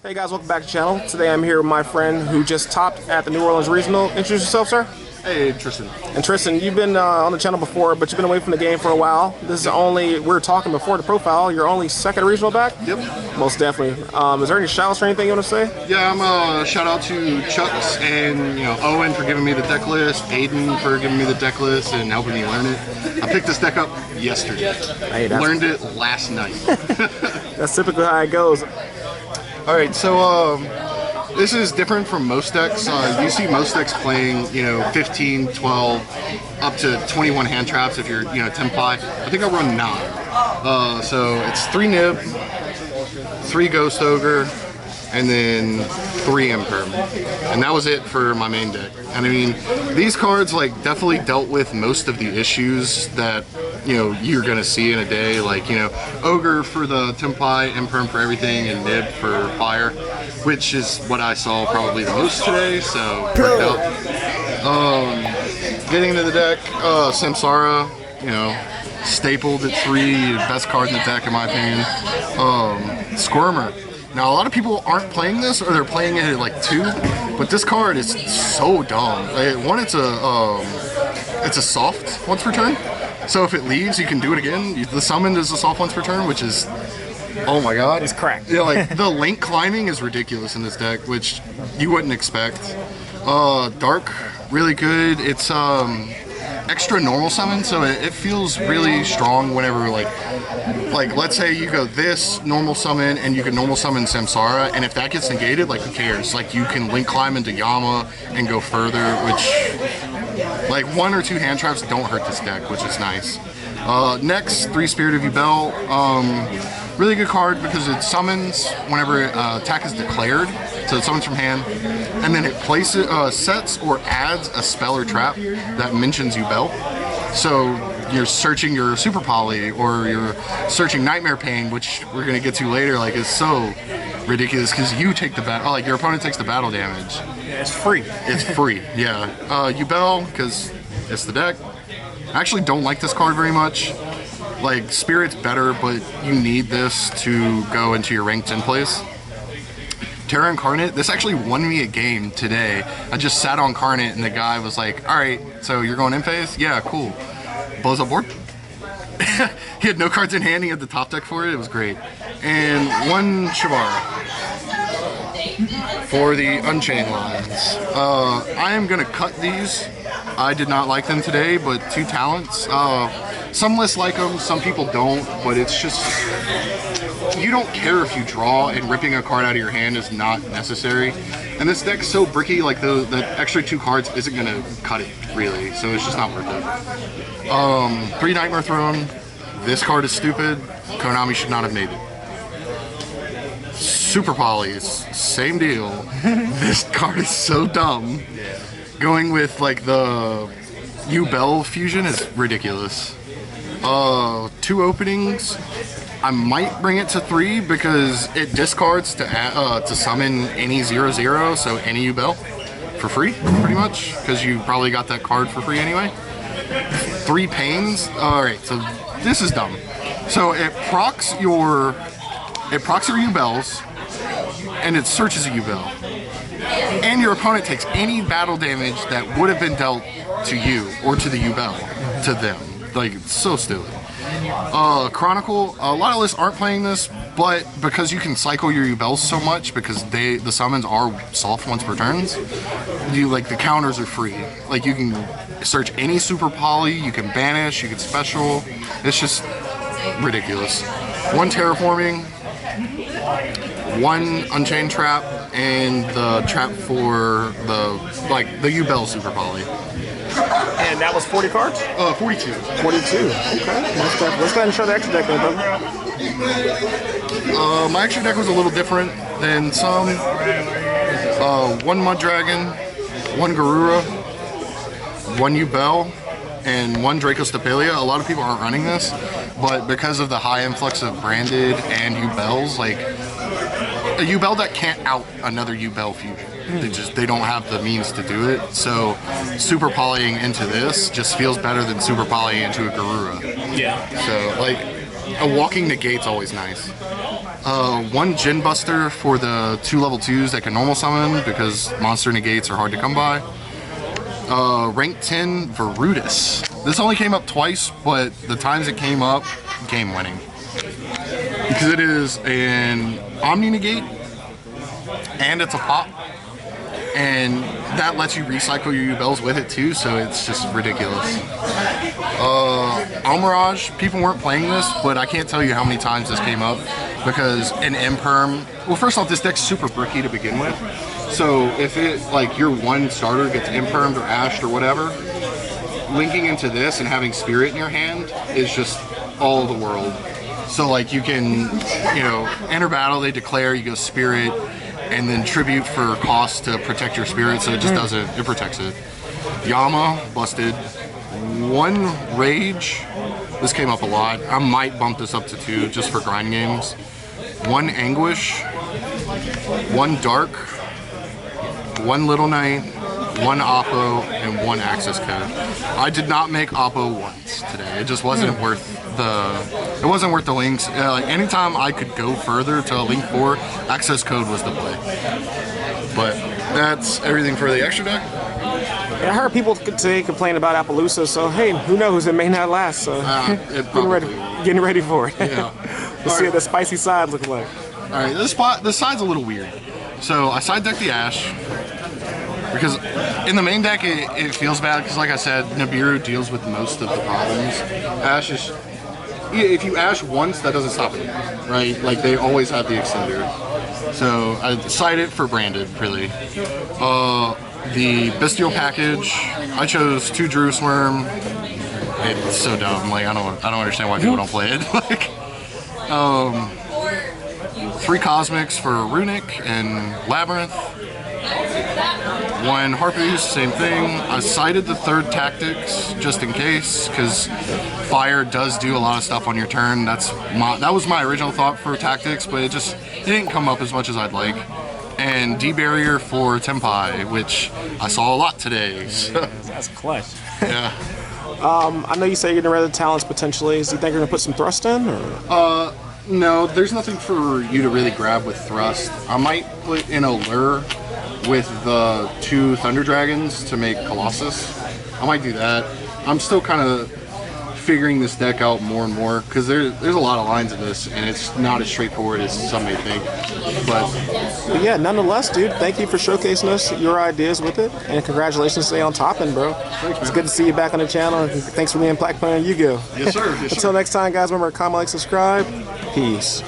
Hey guys, welcome back to the channel. Today I'm here with my friend who just topped at the New Orleans Regional. Introduce yourself, sir. Hey, Tristan. And Tristan, you've been on the channel before, but you've been away from the game for a while. This is we were talking before the profile, your only second regional back? Yep. Most definitely. Is there any shout-outs or anything you want to say? Yeah, I'm shout out to Chucks and Owen for giving me the deck list, Aiden for giving me the deck list and helping me learn it. I picked this deck up yesterday. Hey, learned it last night. That's typically how it goes. All right, so this is different from most decks. You see most decks playing, 15, 12, up to 21 hand traps if you're, 10 ply. I think I run 9. So it's 3 Nib, 3 Ghost Ogre, and then 3 Imperm. And that was it for my main deck. And I mean, these cards definitely dealt with most of the issues that you're gonna see in a day, Ogre for the Tempai, Imperm for everything, and Nib for fire, which is what I saw probably the most today, so worked out. Getting into the deck, Samsara, stapled at 3, best card in the deck in my opinion. Squirmer. Now a lot of people aren't playing this, or they're playing it at 2, but this card is so dumb. One, it's a soft once per turn. So if it leaves, you can do it again. The summon is a soft once per turn, which is, oh my god. It's cracked. Yeah, the link climbing is ridiculous in this deck, which you wouldn't expect. Dark, really good. It's extra normal summon, so it feels really strong whenever like let's say you go this normal summon and you can normal summon Samsara, and if that gets negated, who cares? You can link climb into Yama and go further, which 1 or 2 hand traps don't hurt this deck, which is nice. Next, 3 Spirit of Yubel. Really good card because it summons whenever attack is declared, so it summons from hand, and then it places, sets or adds a spell or trap that mentions Yubel. So you're searching your Super Poly, or you're searching Nightmare Pain, which we're gonna get to later. Is so ridiculous because you take the battle, your opponent takes the battle damage. Yeah, it's free. It's free, yeah. Yubel, because it's the deck. I actually don't like this card very much. Spirit's better, but you need this to go into your ranked 10 place. Terra Incarnate, this actually won me a game today. I just sat on Carnate and the guy was like, alright, so you're going in phase? Yeah, cool. Blows up board. He had no cards in hand, he had the top deck for it, it was great. And 1 Shavara for the Unchained lines. I am gonna cut these. I did not like them today, but 2 talents. Some lists like them, some people don't, but it's just, you don't care if you draw, and ripping a card out of your hand is not necessary. And this deck's so bricky, the extra 2 cards isn't gonna cut it, really, so it's just not worth it. 3 Nightmare Throne. This card is stupid. Konami should not have made it. Super Polys, same deal. This card is so dumb. Going with the Yubel fusion is ridiculous. 2 openings. I might bring it to 3 because it discards to summon any 0/0, so any Yubel for free, pretty much, because you probably got that card for free anyway. 3 Pains. All right, so this is dumb. So it procs your Yubels, and it searches a Yubel, and your opponent takes any battle damage that would have been dealt to you or to the Yubel to them. It's so stupid. Chronicle, a lot of lists aren't playing this, but because you can cycle your Yubels so much, because the summons are soft once per turns, the counters are free. You can search any Super Poly, you can banish, you can special. It's just ridiculous. 1 Terraforming, 1 Unchained Trap, and the trap for the Yubel Super Poly. And that was 40 cards? 42. 42, okay. Let's go ahead and show the extra deck then, brother. My extra deck was a little different than some. 1 Mud Dragon, 1 Garura, 1 Yubel, and 1 Dracostapelia. A lot of people aren't running this, but because of the high influx of branded and Yubels, a Yubel deck can't out another Yubel fusion. They don't have the means to do it, so super polying into this just feels better than super polying into a Garura. Yeah. So a walking negate's always nice. One Gin Buster for the 2 level 2s that can normal summon because monster negates are hard to come by. Rank 10 Virudis. This only came up twice, but the times it came up, game winning. Because it is an Omni negate, and it's a pop, and that lets you recycle your Yubels with it too, so it's just ridiculous. Almirage, people weren't playing this, but I can't tell you how many times this came up, because an Imperm, well, first off, this deck's super bricky to begin with, so if it, like, your one starter gets Impermed or Ashed or whatever, linking into this and having Spirit in your hand is just all the world. So, like, you can, you know, enter battle, they declare, you go Spirit, and then Tribute for cost to protect your Spirit, so it just doesn't, it protects it. Yama, busted. 1 Rage, this came up a lot. I might bump this up to 2 just for grind games. 1 Anguish, 1 Dark, 1 Little Knight, 1 Oppo, and 1 Access Code. I did not make Oppo once today. It just wasn't worth the. It wasn't worth the links. Like, anytime I could go further to a link 4, Access Code was the play. But that's everything for the extra deck. I heard people today complain about Appaloosa, so hey, who knows? It may not last. So getting ready for it. Yeah. Let's see what the spicy side looks like. All right, this side's a little weird. So I side decked the Ash. Because in the main deck, it feels bad because, like I said, Nibiru deals with most of the problems. Ash is... If you Ash once, that doesn't stop it, right? Like, they always have the Extender. So I sided for Branded, really. The Bestial package, I chose 2 Jerusalem. It's so dumb. Like, I don't understand why people don't play it. Like, 3 Cosmics for Runic and Labyrinth. 1 Harpies, same thing. I sided the 3rd Tactics just in case, because fire does do a lot of stuff on your turn. That was my original thought for Tactics, but it didn't come up as much as I'd like. And D-Barrier for Tempai, which I saw a lot today. So. That's clutch. Yeah. I know you say you're gonna run the talents potentially. Do you think you're gonna put some thrust in? Or? No, there's nothing for you to really grab with thrust. I might put in a lure with the 2 Thunder Dragons to make Colossus. I might do that. I'm still kind of figuring this deck out more and more because there's a lot of lines in this and it's not as straightforward as some may think. But yeah, nonetheless, dude, thank you for showcasing us your ideas with it, and congratulations, stay on top end, bro. Thanks, man. It's good to see you back on the channel, and thanks for being Black playing Yu-Gi-Oh. Yes, sir. Yes, Until next time, guys, remember to comment, like, subscribe. Peace.